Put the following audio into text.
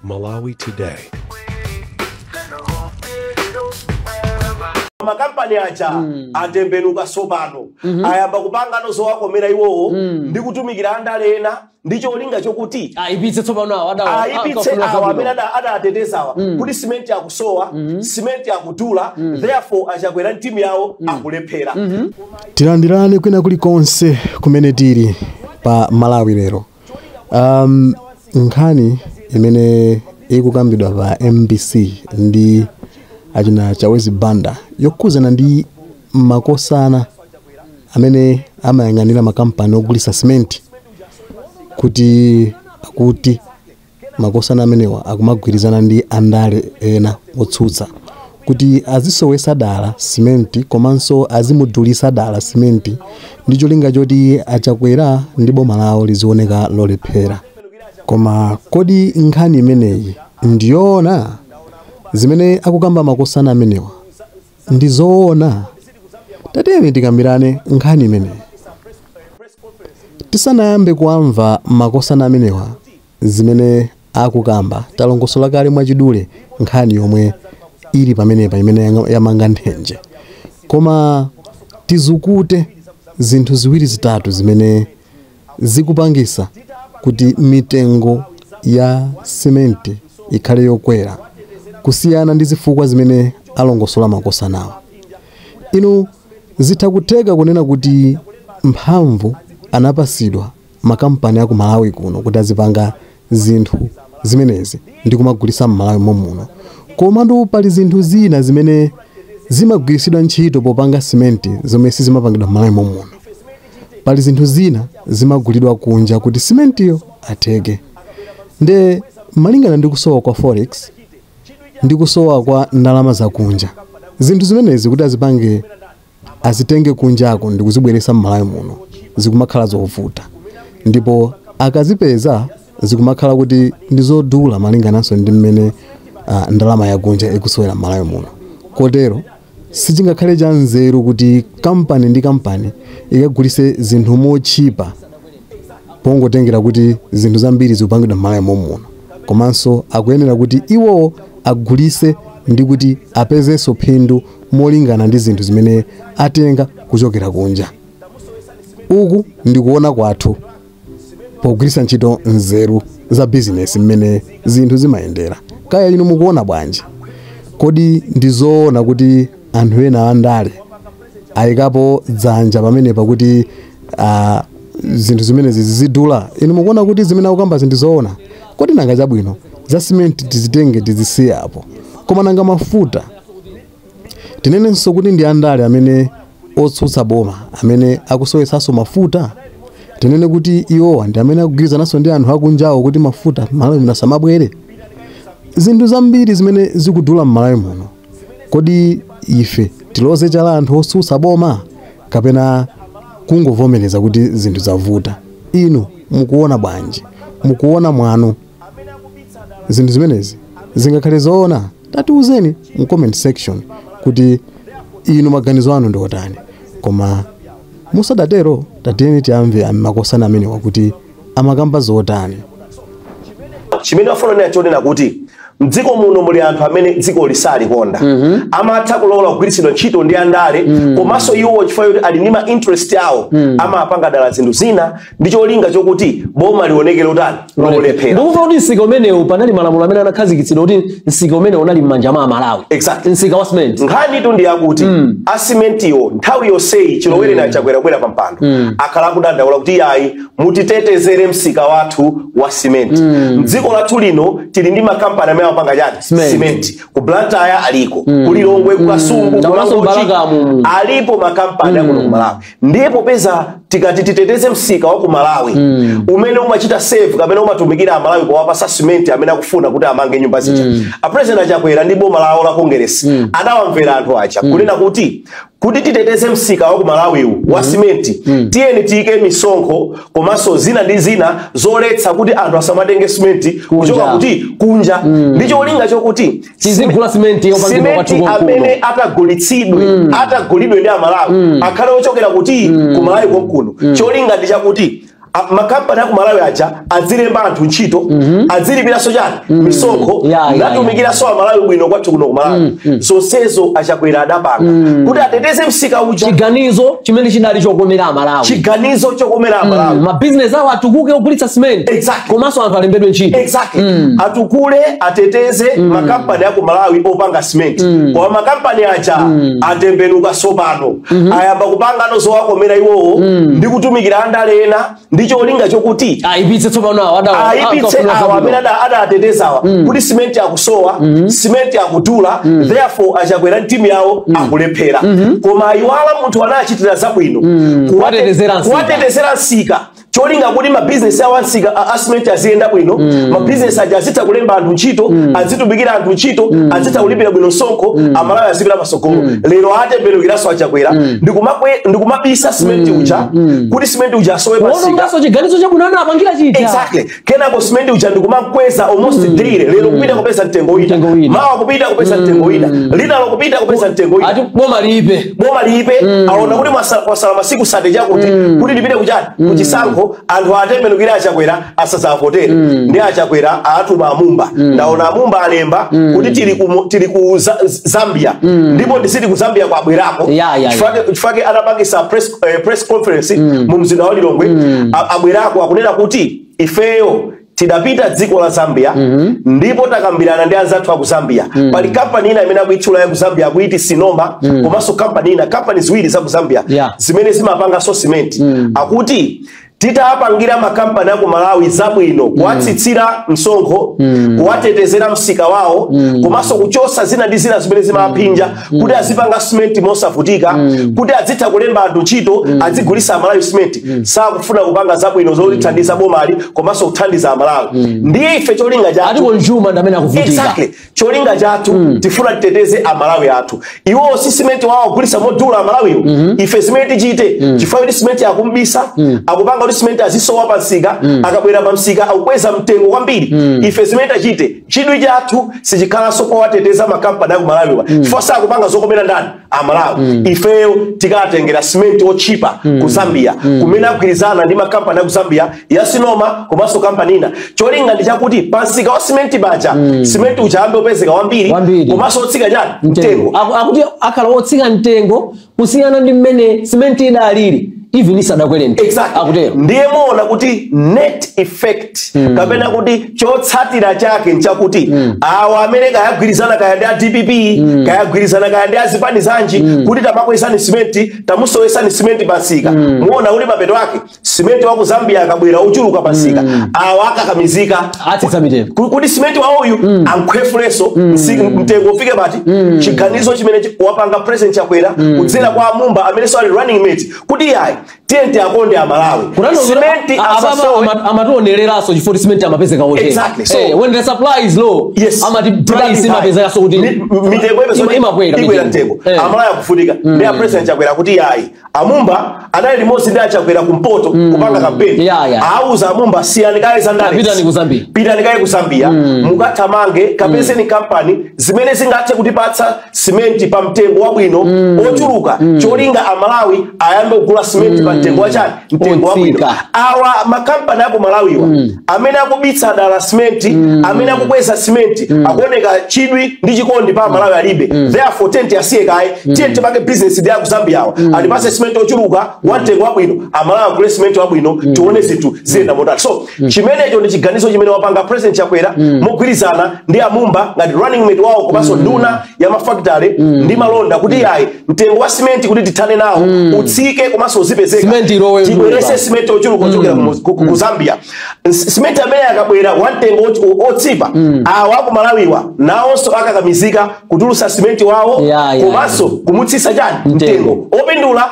Malawi Today. Makampani aja atembenuka sopano ayamba kupanga nozo wakomera iwowo ndi kutumikira andale ena ndicho olinga chokuti aipitse tsopano aipitse awa amene adatetezawa kuti simenti akusowa simenti akutula therefore achakwera timu yawo akulephera. Tilandirane kwina kulikonse kumene tili pa Malawi lero. Nkhani imene ikukambidwa pa MBC ndi achina Chawezi Banda yokuzana ndi makosana amene amayang'anira makampani ogulisa simenti kuti makosana amenewa akumagwirizana ndi andale ena otsutsa kuti azisowesa dala simenti komanso azimudulisa dala simenti ndi cholinga choti achakwera ndi boma lawo lizioneka lolephera. Koma kodi nkhani imeneyi ndiyoona? Zimene akukamba makosana amenewa ndizoona? Tatiyeni tikambirane nkhani imeneyi. Tisanayambe kuamva makosana amenewa zimene akukamba talongosola kale mwachidule nkhani yomwe ili pamenepa imene yamanga nthenje. Koma tizukute zinthu ziwiri zitatu zimene zikupangisa kuti mitengo ya simenti ikhale yokwera kusiyana ndi zifukwa zimene alongosola makosanawa. Inu zitha kutheka kunena kuti mphamvu anapasidwa makampani aku Malawi kuno kuti azipanga zinthu zimenezi ndi kumagulisa m'Malawi momuno. Komatu pali zinthu zina zimene zimagwirisidwa ntchito popanga simenti zomwe sizimapangidwa m'Malawi momuno. Pali zinthu zina zimagulidwa kunja kuti simentiyo atheke. Nde malingana ndi kusowa kwa forex ndi kusowa kwa ndalama za kunja, zinthu zimenezi kuti azitenge kunjako ndi kuzibweresa m'Malawi muno zikumakhala zovuta, ndipo akazipeza zikumakhala kuti ndizodula malingananso ndi mmene ndalama ya kunja ikusowera m'Malawi muno. Kotero sichingakhale cha nzeru kuti kampani ndi kampani ikagulise zinthu mochipa pongotengera kuti zinthu zambiri zikupangidwa m'Malawi muno. Komanso akuyenera kuti iwo agulise ndi kuti apezenso phindu molingana ndi zinthu zimene atenga kuchokera kunja. Uku ndikuona kwathu pogwirisa ntchito nzeru za business mmene zinthu zimayendera. Kaya inu mukuona bwanji? Kodi ndizoona kuti anthu ena andale ayikapo dzanja pamenepa kuti zinthu zimene zizidula? Inu mukuona kuti zimene akukamba zindizoona? Kodi nanga chabwino za simenti tizitenge tizisiye apo, koma nanga mafuta tinenenso kuti ndi andale amene otsutsa boma amene akusowesanso mafuta? Tinene kuti iwowa ndi amene akugwirizananso ndi anthu akunjawo kuti mafuta m'Malawi muno asamabwere? Zinthu zambiri zimene zikudula m'Malawi muno, kodi ife tiloze chala anthu otsutsa boma kapena kungovomereza kuti zinthu zavuta? Inu mukuona bwanji? Mukuona mwano zinthu zimenezi zingakhale zoona? Tatiuzeni mu comment section kuti inu maganizo anu ndi otani. Koma musadatero tatiyeni tiyamve makosana amenewa kuti amakamba zotani. Chimene afuna chonena kuti mdziko muno muli anthu amene dziko lisalikonda amatha kulola kugwiritsidwa ntchito ndi andale komanso iwo chifukwa kuti ali ndi ma interest yawo amapanga dala zinthu zina ndi cholinga chokuti boma lionekere utani lolephera. Ndikuva kuti nsika umenewu panali malamulo amene anakhazikitsidwa kuti nsika umenewu unali m'manja mwa Malawi. Exactly. Nsika wa cement. Nkhani itu ndi yakuti asimentiwo nthawi yonseyi chilowere na chakwera pa mpando akhala kudandaula kuti ayi mutitetezere msika wathu wa simenti. Mdziko lathu lino tili ndi makampani amene amapanga chani simenti. Ku Blantyre aliko, ku Lilongwe, ku Kasungu, alipo makampani akuno ku Malawi. Ndipo peza tikati titeteze msika wa ku Malawi umene umachita save kapena umatumikira Malawi powapasa simenti amene akufuna kuti amange nyumba zija. A president achakwera ndi boma lawo la Congress adawamvera anthu acha kunena kuti titeteze msika wa ku Malawi wa simenti tiyeni tiyike misonkho komanso zina ndi zina zoletsa kuti anthu asamatenge simenti kuchoka kuti kunja. Ndicho olinga chokuti tizigula simenti yopangidwa kwathu kuno amene atagulidwe ndi Amalawi akhale ochokera kuti ku Malawi konkuno. Cholinga ndi chakuti makampani aku Malawi aja azilemba anthu ntchito azilipiranso chani misonkho natumikiraso Malawi bwino kwathu kuno ku Malawi zonsezo achakwera adapanga kuti ateteze msika uja chiganizo chimene chinali chokomera Malawi chiganizo chokomera Malawi ma business awo atukuke ogulitsa cement komanso anthu alembedwe ntchito atukule ateteze makampani aku Malawi opanga cement kwa makampani aja atembenuka sopano ayamba kupanga no zowakomera iwowo ndi kutumikira andalena ndicho olinga chokuti aipitse tsopano aipitse amene adatetezawa kuti cement akusowa cement akudula therefore achakwera timu yawo akulephera koma iwala munthu anachitira zabwino kuwatetezera nsika cholinga kuti ma business awo ansika cement aziyenda bwino ma business aja azita kulemba anthu ntchito azitumikira anthu ntchito azita kulipira bwino msonkho Amalawi azipita pasogolo lero atembenukiraso achakwera ndikumabisa cement uja kuti cement uja asowe pasika ngaso chiganizo chakunana apangira chita exactly kenako cement uja ndikumakweza almost daily lero kupita kupeza mtengo wina mawa kupita kupeza mtengo wina lina lokupita kupeza mtengo wina ati boma liipe aona kuti masala masiku sate chakuti kuti lipite kuchani kuchisankho anthu atembenukira achakwera asazavotera ndi achakwera atuma Amumba ndaona Amumba alemba kuti tili ku Zambia ndipo ndisiti ku Zambia kwa bwerako chifake anapangisa press conference mu mzinda wa Lilongwe abwerako akunena kuti ifeyo tidapita dziko la Zambia ndipo takambirana ndi anzathu aku Zambia pali company ina imene akuitchula ya ku Zambia akuiti Sinoma komanso company ziwiri za ku Zambia zimene zimapanga so cement akuti titapangira makampani aku Malawi zabwino kuwatsitsira msonkho kuwatetezera msika wawo komanso kuchosa zina ndi zina zimene zimapinja kuti azipanga cement mosavutika kuti azitha kulemba anthu ntchito azigulisa Malawi cement sakufuna kupanga zabwino zolithandiza bomali komanso kuthandiza Amalawi ndiye ife cholinga chathu ati konjuma ndamene akuvutika exactly cholinga chathu tifuna titeteze Amalawi athu iwo si cement wawo gulisa modula Amalawi ife cement chite chifukwa kuti cement akumbisa akupanga kuti cement azisowa pansika akabwera pamsika akukweza mtengo kwambiri ife cement achite chidwi chathu sichikhala soko wateteza makampani aku Malawi chifukwa sakupanga zokomera ndani Amalawi ifeyo tikatengera cement ochipa ku Zambia kumene agwirizana ndi makampani aku Zambia ya Sinoma komanso kampani ina cholinga ndi chakuti pansika wa cement baja cement uchambe opezeka wambiri komanso otsika chani mtengo akuti akhala otsika mtengo kusiyana ndi mmene cement idalili even isadakweleni akutero ndiye muona kuti net effect kapena kuti chotsatira chake nchakuti awa amene kayagwirizana kaya ndi DPP kayagwirizana kaya ndi azipani zanji kuti tamakwesani cement tamusowesani cement pansika muona kuti mapeto ake cement wa ku Zambia akabwera uchuluka pansika awa akakamizika atitsa mitengo kuti cement wa uyu ankhwefuleso mtengo ufike pati chiganizo chimene wapanga president chakwera kudzera kwa Amumba amene so ali running mate kuti yayi tente akonde Amalawi cement amatonereraso chifukwa cement amapezeka hotel exactly so when the supply is low amati price imapezeka so kuti mitengo ikwera mtengo Amalawi akufunika ndi president chakwera kuti yayi Amumba anali limodzi ndi achakwera kumpoto kupanga kampeni auza Amumba siyani kaye zandale pitani kaye ku Zambia mukathamange kapezeni company zimene zingathe kutipatsa cement pa mtengo wabwino ochuluka cholinga Amalawi ayambe kugula cement pa mtengo wachani mtengo wabwino awa makampani aku Malawiwa amene akubitsa dala cement amene akukweza cement akuoneka chidwi ndi chikondi pa Malawi alibe therefore tente asiye kaye tente pange business ndi aku Zambia awa alipase cement ochuluka mtengo wabwino Amalawi agule cement wabwino tione zinthu ziyenda modali so chimenecho ndi chiganizo chimene wapanga president chakwera mogwirizana ndi Amumba ngati running mate wawo komanso nduna ya mafactory ndi malonda kuti yayi mtengo wa cement kuti tithane nawo utsike komanso uzipezeka tibwerese cement ochuluka kuchokera ku Zambia cement amene akabwera mtengo otsipa awa ku Malawiwa nawonso akakamizika kutulusa cement wawo komanso kumutsisa chani mtengo opindula